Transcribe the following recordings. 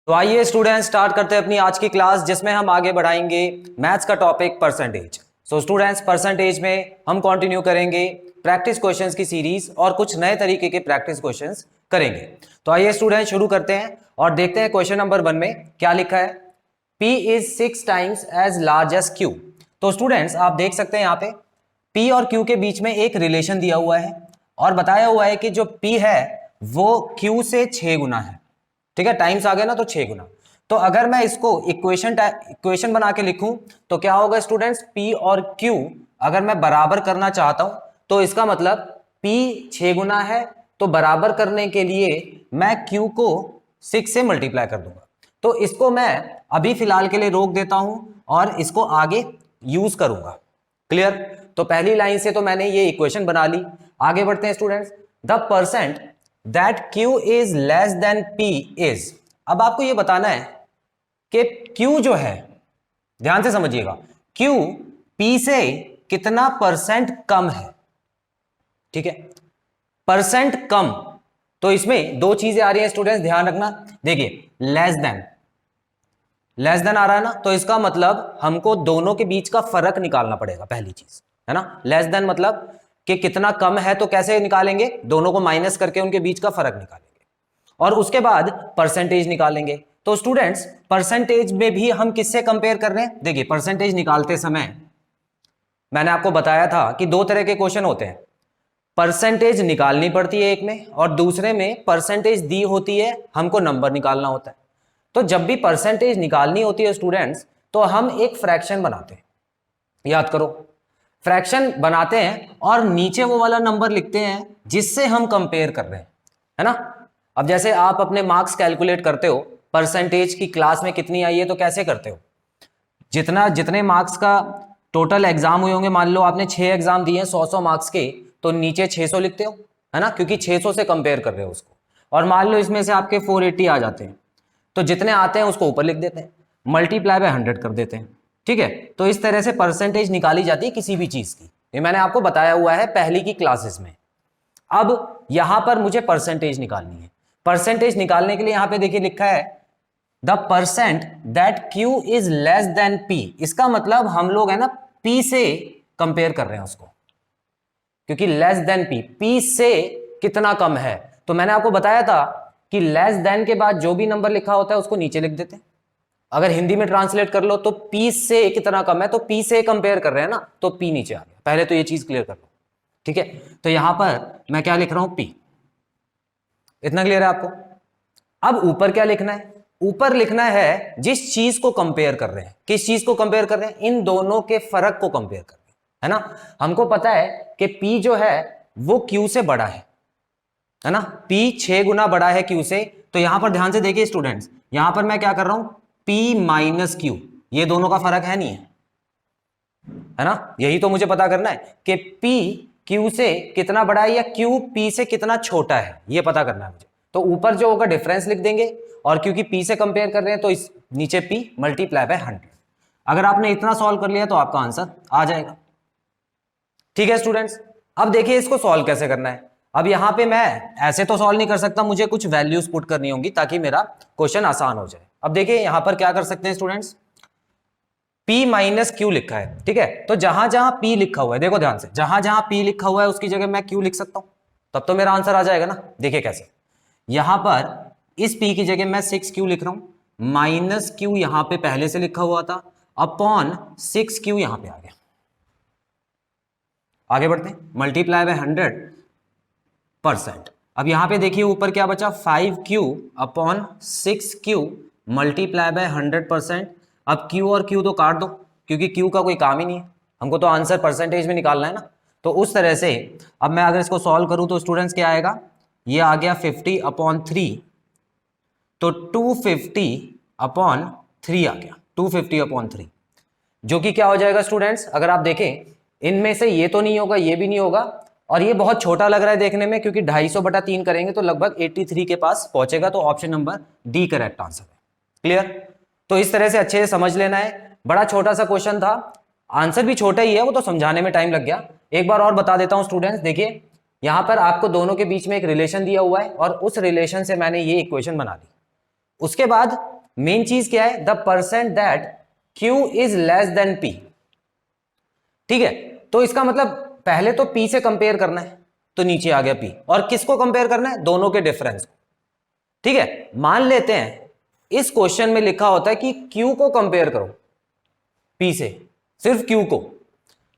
तो आइए students start करते हैं अपनी आज की क्लास जिसमें हम आगे बढ़ाएंगे मैथ्स का topic percentage. So students percentage में हम कंटिन्यू करेंगे प्रैक्टिस क्वेश्चंस की सीरीज और कुछ नए तरीके के प्रैक्टिस क्वेश्चंस करेंगे। तो आइए स्टूडेंट्स शुरू करते हैं और देखते हैं क्वेश्चन नंबर 1 में क्या लिखा है। P is 6 times as large as Q। तो स्टूडेंट्स आप देख सकते हैं यहाँ पे P और Q के बीच में एक रिलेशन दिया हुआ है और बताया हुआ है कि जो P है वो Q से 6 गुना है। ठीक है, टाइम्स आ गया ना तो 6 गुना। तो अगर मैं इसको इक्वेशन बना के लिखूं तो क्या होगा स्टूडेंट्स, P और Q अगर मैं बराबर करना चाहता हूं तो इसका मतलब P 6 गुना है, तो बराबर करने के लिए मैं Q को 6 से मल्टीप्लाई कर दूंगा। तो इसको मैं अभी फिलहाल के लिए रोक देता हूं और इसको आगे यूज करूंगा। क्लियर? तो पहली लाइन से तो मैंने ये इक्वेशन बना ली। आगे बढ़ते हैं students. The percent that Q is less then P is. अब आपको ये बताना है कि Q जो है, ध्यान से समझिएगा, Q P से कितना परसेंट कम है। ठीक है, परसेंट कम, तो इसमें दो चीजें आ रही हैं स्टूडेंट्स, ध्यान रखना। देखिए लेस देन आ रहा है ना, तो इसका मतलब हमको दोनों के बीच का फर्क निकालना पड़ेगा, पहली चीज है ना। लेस देन मतलब कि कितना कम है, तो कैसे निकालेंगे, दोनों को माइनस करके उनके बीच का फर्क निकालेंगे और उसके बाद परसेंटेज निकालेंगे। तो स्टूडेंट्स परसेंटेज में भी हम किससे कंपेयर कर रहे हैं। देखिए परसेंटेज निकालते समय मैंने आपको बताया था कि दो तरह के क्वेश्चन होते हैं, परसेंटेज निकालनी पड़ती है एक में और दूसरे में परसेंटेज दी होती है, हमको नंबर निकालना होता है। तो जब भी परसेंटेज निकालनी होती है स्टूडेंट्स तो हम एक फ्रैक्शन बनाते हैं। याद करो, फ्रैक्शन बनाते हैं और नीचे वो वाला नंबर लिखते हैं जिससे हम कंपेयर कर रहे हैं, है ना। अब जैसे आप अपने मार्क्स कैलकुलेट करते हो, परसेंटेज की क्लास में कितनी आई है तो कैसे करते हो, जितने मार्क्स का टोटल एग्जाम हुए होंगे, मान लो आपने 6 एग्जाम दिए हैं 100 मार्क्स के, तो नीचे 600 लिखते हो, है ना, क्योंकि 600 से कंपेयर कर रहे हो उसको। और मान लो इसमें से आपके 480 आ जाते हैं तो जितने आते हैं उसको ऊपर लिख देते हैं, मल्टीप्लाई बाय 100 कर देते हैं। ठीक है, तो इस तरह से परसेंटेज निकाली जाती है किसी भी चीज की, ये मैंने आपको बताया हुआ है पहली की क्लासेस में। अब यहां पर मुझे परसेंटेज निकालनी है। परसेंटेज निकालने के लिए यहां पे देखिए लिखा है the percent that Q is less then P। इसका मतलब हम लोग है ना P से कंपेयर कर रहे हैं उसको, क्योंकि लेस देन P से कितना कम है। तो मैंने आपको बताया था कि लेस देन के बाद जो भी नंबर लिखा होता है उसको नीचे लिख देते हैं। अगर हिंदी में ट्रांसलेट कर लो तो P से कितना कम है, तो P से कंपेयर कर रहे हैं ना, तो P नीचे आ गया। पहले तो ये चीज क्लियर कर लो। ठीक है, तो यहां पर मैं क्या लिख रहा हूं, P। इतना क्लियर है आपको। अब ऊपर क्या लिखना है, ऊपर लिखना है जिस चीज को कंपेयर कर रहे हैं। किस चीज को कंपेयर कर रहे हैं, इन दोनों के फर्क को कंपेयर कर रहे हैं, है ना। हमको पता है कि P जो है वो Q से बड़ा है ना, P 6 गुना बड़ा है Q से। तो यहां पर ध्यान से देखिए स्टूडेंट्स, यहां पर मैं क्या कर रहा हूं, P माइनस Q, ये दोनों का फर्क है नहीं है ना। यही तो मुझे पता करना है कि P Q से कितना बड़ा है या Q P से कितना छोटा है, ये पता करना है मुझे। तो ऊपर जो होगा डिफरेंस लिख देंगे और क्योंकि P से कंपेयर कर रहे हैं तो इस नीचे P मल्टीप्लाई बाय 100। अगर आपने इतना सॉल्व कर लिया तो आपका आंसर आ जाएगा। ठीक है स्टूडेंट्स, अब देखिए इसको सॉल्व कैसे करना है। अब यहां पे मैं ऐसे तो सॉल्व नहीं कर सकता, मुझे कुछ वैल्यूज पुट करनी होंगी ताकि मेरा क्वेश्चन आसान हो जाए। अब देखिए यहां पर क्या कर सकते हैं स्टूडेंट्स, P माइनस Q लिखा है। ठीक है, तो जहां जहां P लिखा हुआ है, देखो ध्यान से, जहां जहां P लिखा हुआ है उसकी जगह मैं Q लिख सकता हूं, तब तो मेरा आंसर आ जाएगा ना। देखिए कैसे, यहां पर इस P की जगह मैं 6Q लिख रहा हूं, माइनस Q यहां पे पहले से लिखा हुआ था, अपॉन 6Q यहां पे आ गया। आगे बढ़ते हैं, मल्टीप्लाई बाय 100%। अब यहां पे देखिए ऊपर क्या बचा, 5Q upon 6Q multiply by 100%। अब Q और Q तो काट दो क्योंकि Q का कोई काम ही नहीं है, हमको तो आंसर परसेंटेज में निकालना है ना। तो उस तरह से अब मैं अगर इसको सॉल्व करूं तो स्टूडेंट्स क्या आएगा, ये आ गया 50 अपॉन 3, तो 250 अपॉन 3 आ गया, 250 अपॉन 3, जो कि क्या हो जाएगा स्टूडेंट्स, अगर आप देखें इनमें से ये तो नहीं होगा, ये भी नहीं होगा, और ये बहुत छोटा लग रहा है देखने में क्योंकि 250/3 करेंगे तो लगभग 83 के पास पहुंचेगा। तो option number D correct answer है। क्लियर? तो इस तरह से अच्छे से समझ लेना है, बड़ा छोटा सा क्वेश्चन था, आंसर भी छोटा ही है, वो तो समझाने में टाइम लग गया। एक बार और बता देता हूं स्टूडेंट्स, देखिए यहां पर आपको दोनों के बीच में एक रिलेशन दिया हुआ है और उस रिलेशन से मैंने ये इक्वेशन बना ली। उसके बाद मेन चीज क्या है, the percent that Q is less then P। ठीक है, तो इसका मतलब पहले तो P से कंपेयर करना है, तो नीचे आ गया P, और किसको कंपेयर करना है, दोनों के डिफरेंस को। ठीक है, मान लेते हैं इस क्वेश्चन में लिखा होता है कि Q को कंपेयर करो P से, सिर्फ Q को,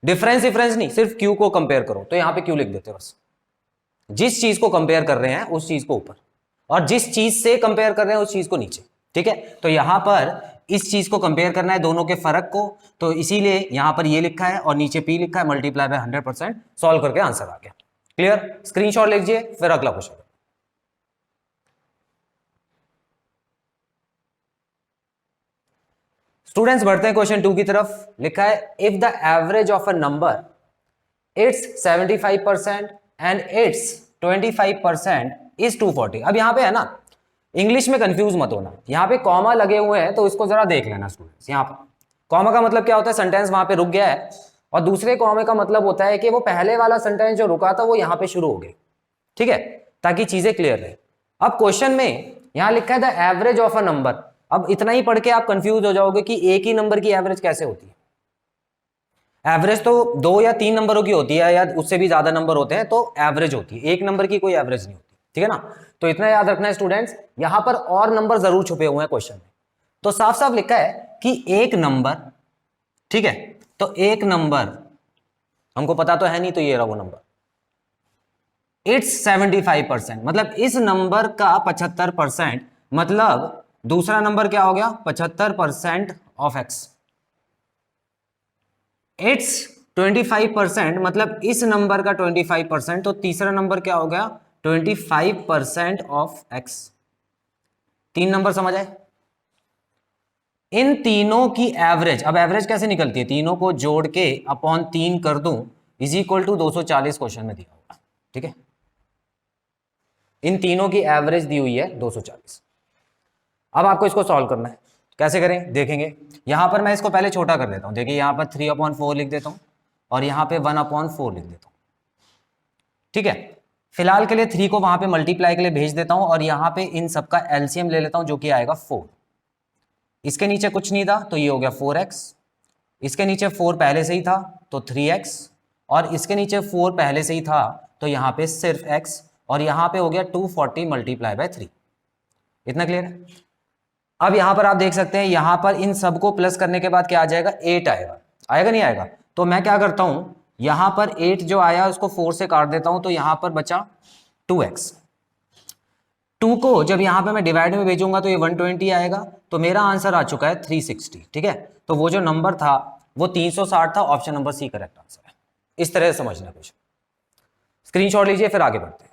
डिफरेंस नहीं, सिर्फ Q को कंपेयर करो, तो यहां पे Q लिख देते हो बस। जिस चीज को कंपेयर कर रहे हैं उस चीज को ऊपर, और जिस चीज से कंपेयर कर रहे हैं उस चीज को नीचे। ठीक है, तो यहां पर इस चीज को कंपेयर करना है, दोनों के फर्क को, तो इसीलिए यहां पर ये लिखा है और नीचे P लिखा है, मल्टीप्लाई बाय 100%, सॉल्व करके आंसर आ गया। क्लियर, स्क्रीनशॉट लीजिए, फिर अगला क्वेश्चन। स्टूडेंट्स बढ़ते हैं क्वेश्चन 2 की तरफ। लिखा है if the average of a number it's 75% and it's 25% is 240। अब यहां पे है ना, इंग्लिश में कंफ्यूज मत होना, यहां पे कॉमा लगे हुए हैं तो इसको जरा देख लेना स्टूडेंट्स। यहां पर कॉमा का मतलब क्या होता है, सेंटेंस वहां पे रुक गया है, और दूसरे कॉमे का मतलब होता है कि वो पहले वाला सेंटेंस जो रुका था वो यहां पे शुरू हो गया। ठीक है, ताकि चीजें क्लियर रहे। अब क्वेश्चन में यहां लिखा है the average of a number. अब इतना ही पढ़ के आप कंफ्यूज हो जाओगे कि एक ही नंबर की एवरेज कैसे होती है। एवरेज तो 2 या 3 नंबरों की होती है, या उससे भी ज्यादा नंबर होते हैं तो एवरेज होती है, एक नंबर की कोई एवरेज नहीं होती। ठीक है ना, तो इतना याद रखना है स्टूडेंट्स। यहां पर और नंबर जरूर छुपे हुए हैं क्वेश्चन में, तो साफ साफ लिखा है कि एक नंबर, ठीक है, तो एक नंबर हमको पता तो है नहीं, तो ये रहा वो नंबर, इट्स 75%, मतलब इस नंबर का 75%, मतलब दूसरा नंबर क्या हो गया, 75% ऑफ एक्स। इट्स 25%, मतलब इस नंबर का 25%, तो तीसरा नंबर क्या हो गया, 25% ऑफ एक्स। 3 नंबर समझ आए। इन तीनों की एवरेज, अब एवरेज कैसे निकलती है, तीनों को जोड़ के अपॉन 3 कर दूं इज इक्वल टू 240 क्वेश्चन में दिया होगा। ठीक है, इन तीनों की एवरेज दी हुई है 240। अब आपको इसको सॉल्व करना है, कैसे करें देखेंगे। यहां पर मैं इसको पहले छोटा कर देता हूं, देखिए यहां पर 3/4 लिख देता हूं, और यहां पे 1/4 लिख देता हूं। ठीक है, फिलहाल के लिए 3 को वहां पे मल्टीप्लाई के लिए भेज देता हूं, और यहां पे इन सबका एलसीएम ले लेता हूं, जो कि आएगा 4। इसके नीचे कुछ नहीं था तो ये हो गया 4x, इसके नीचे 4 पहले से ही था तो 3x, और इसके नीचे 4 पहले से ही था तो यहाँ पे सिर्फ x, और यहाँ पे हो गया 240 मल्टीप्लाई बाय 3। इतना क्लियर है। अब यहाँ पर आप देख सकते हैं, यहाँ पर इन सबको प्लस करने के बाद क्या आ जाएगा, 8 आएगा। आएगा नहीं आएगा, तो मैं क्या करता हूँ, यहाँ पर 8 जो आया उसको 4 से काट देता हूँ, तो यहाँ पर बचा 2x। 2 को जब यहाँ पे मैं डिवाइड में भेजूंगा तो ये 120 आएगा, तो मेरा आंसर आ चुका है 360। ठीक है, तो वो जो नंबर था वो 360 था, option number C correct answer है। इस तरह से समझना कुछ। स्क्रीनशॉट लीजिए, फिर आगे बढ़ते हैं।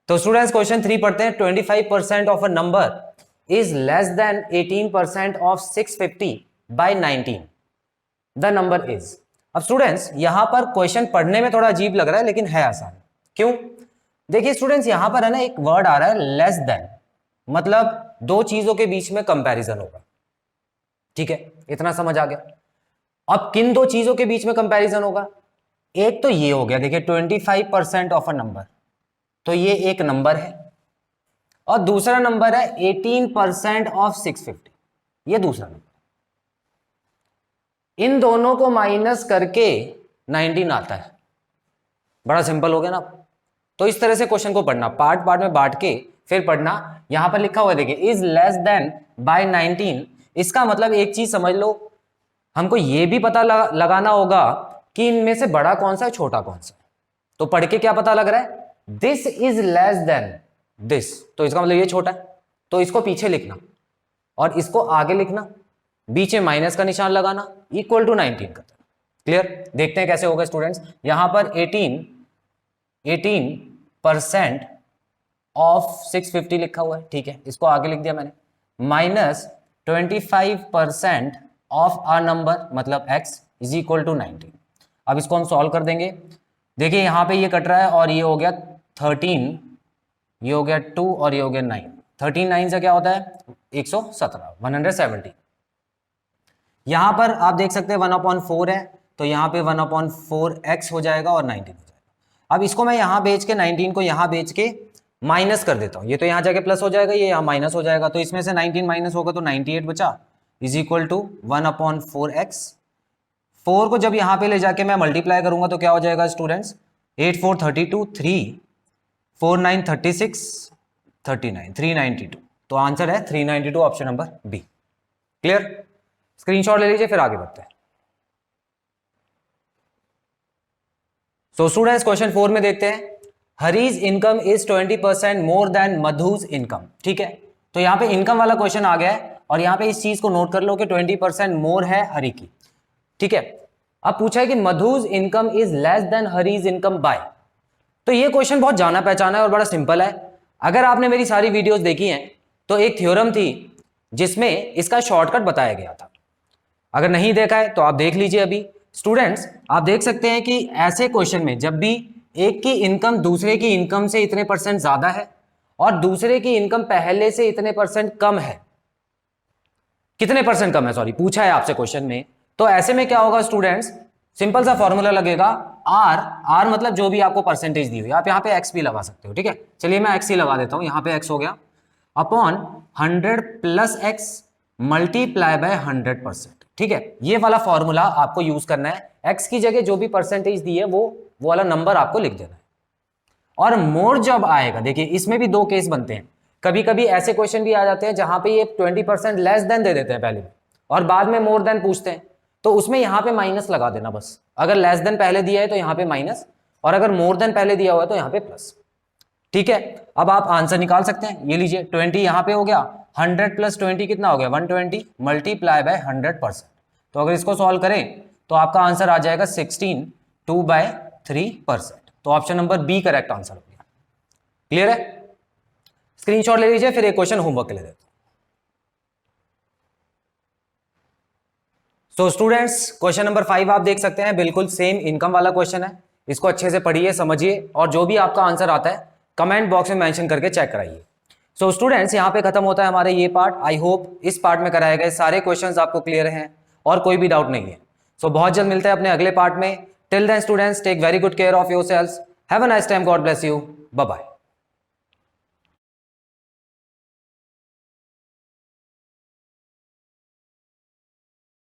तो स्टूडेंट्स क्वेश्चन 3 पढ़ते हैं। 25% of a number is less than 18% of 650 by 19, the number is. अब स्टूडेंट्स यहां पर क्वेश्चन पढ़ने में थोड़ा अजीब लग रहा है, लेकिन है आसान। क्यों, देखिए स्टूडेंट्स यहां पर है ना एक वर्ड आ रहा है लेस देन, मतलब दो चीजों के बीच में कंपैरिजन होगा। ठीक है, इतना समझ आ गया। अब किन दो चीजों के बीच में कंपैरिजन होगा, एक तो ये हो गया, देखिए 25% ऑफ अ नंबर, तो ये एक नंबर है, और दूसरा नंबर है 18% ऑफ 650, ये दूसरा नंबर। इन दोनों को माइनस करके 19 आता है। बड़ा सिंपल हो गया ना। तो इस तरह से क्वेश्चन को पढ़ना, पार्ट पार्ट में बांट के फिर पढ़ना। यहां पर लिखा हुआ है देखिए, इज लेस देन बाय 19, इसका मतलब एक चीज समझ लो, हमको यह भी पता लगाना होगा कि इनमें से बड़ा कौन सा है, छोटा कौन सा है। तो पढ़ के क्या पता लग रहा है, this is less then this, तो इसका मतलब ये छोटा है, तो इसको पीछे लिखना और इसको आगे लिखना, बीच में माइनस का निशान लगाना, इक्वल टू 19 करना। क्लियर, देखते हैं कैसे होगा स्टूडेंट्स। यहां पर 18% ऑफ 650 लिखा हुआ है, ठीक है, इसको आगे लिख दिया मैंने, माइनस 25% ऑफ अ नंबर मतलब x इज इक्वल टू 19। अब इसको हम सॉल्व कर देंगे। देखिए यहां पे ये कट रहा है, और ये हो गया 13, ये हो गया 2, और ये हो गया 9। 13 9 से क्या होता है 117, 170। यहां पर आप देख सकते हैं 1/4 है, तो यहां पे 1/4x हो जाएगा और 19 हो जाएगा। अब इसको मैं यहां बेच के 19 को यहां बेच के माइनस कर देता हूं, ये तो यहां जाके प्लस हो जाएगा, ये यहां माइनस हो जाएगा, तो इसमें से 19 माइनस होगा तो 98 बचा, इज इक्वल टू 1/4x। 4 को जब यहां पे ले जाके मैं मल्टीप्लाई करूंगा तो क्या हो जाएगा स्टूडेंट्स, 8 4 32, 3 4 9 36, 39 392। तो आंसर है 392, option number B. Clear? Screenshot ले लीजिए, फिर आगे बढ़ते हैं। सो स्टूडेंट्स क्वेश्चन 4 में देखते हैं, Hari's income is 20% more than Madhu's income. ठीक है, तो यहां पे इनकम वाला क्वेश्चन आ गया है और यहां पे इस चीज को नोट कर लो कि 20% मोर है हरी की। ठीक है, अब पूछा है कि Madhu's income is less than Hari's income by. तो ये क्वेश्चन बहुत जाना पहचाना है और बड़ा सिंपल है। अगर आपने मेरी सारी वीडियोस देखी हैं तो एक थ्योरम थी जिसमें इसका शॉर्टकट बताया गया था। अगर नहीं देखा है तो आप देख लीजिए। अभी स्टूडेंट्स आप देख सकते हैं कि ऐसे क्वेश्चन में जब भी एक की इनकम दूसरे की इनकम से इतने % ज्यादा है और दूसरे की इनकम पहले से इतने % कम है, कितने % कम है, सॉरी पूछा है आपसे क्वेश्चन में, तो ऐसे में क्या होगा स्टूडेंट्स, सिंपल सा फॉर्मूला लगेगा आर मतलब जो भी आपको परसेंटेज दी हुई, आप यहां पे एक्स भी लगा सकते हो। ठीक है, चलिए मैं एक्स ही लगा देता हूं, यहां पे एक्स हो गया upon 100 plus x multiply by 100%। ठीक है, ये वाला फॉर्मूला आपको यूज करना है, एक्स की जगह जो भी परसेंटेज दी है वो वाला नंबर आपको लिख देना है। और मोर जब आएगा, देखिए इसमें भी दो केस बनते हैं, कभी कभी ऐसे क्वेश्चन भी आ जाते हैं जहां पे ये 20% लेस देन दे देते हैं पहले और बाद में मोर देन पूछते हैं, तो उसमें यहां पे माइनस लगा देना बस। अगर लेस देन पहले दिया है तो यहां पे माइनस, और अगर मोर देन पहले दिया हुआ है तो यहां पे प्लस। ठीक है, अब आप आंसर निकाल सकते हैं, ये लीजिए 20 यहां पे हो गया, 100 प्लस 20 कितना हो गया 120 मल्टीप्लाई बाय 100%। तो अगर इसको सॉल्व करें तो आपका आंसर आ जाएगा 16 2/3%। तो option number B correct answer हो गया। क्लियर है? स्क्रीनशॉट ले लीजिए, फिर एक क्वेश्चन होमवर्क के लिए देते हैं। सो स्टूडेंट्स क्वेश्चन नंबर 5 आप देख सकते हैं, बिल्कुल सेम इनकम वाला क्वेश्चन है। इसको अच्छे से पढ़िए, समझिए, और जो भी आपका आंसर आता है कमेंट बॉक्स में मेंशन करके चेक कराइए। सो स्टूडेंट्स यहां पे खत्म होता है हमारे ये पार्ट। आई होप इस पार्ट में कराए गए सारे क्वेश्चंस आपको क्लियर हैं और कोई भी डाउट नहीं है। सो बहुत जल्द मिलते हैं अपने अगले पार्ट में। Till then students take very good care of yourselves. Have a nice time. God bless you. Bye bye.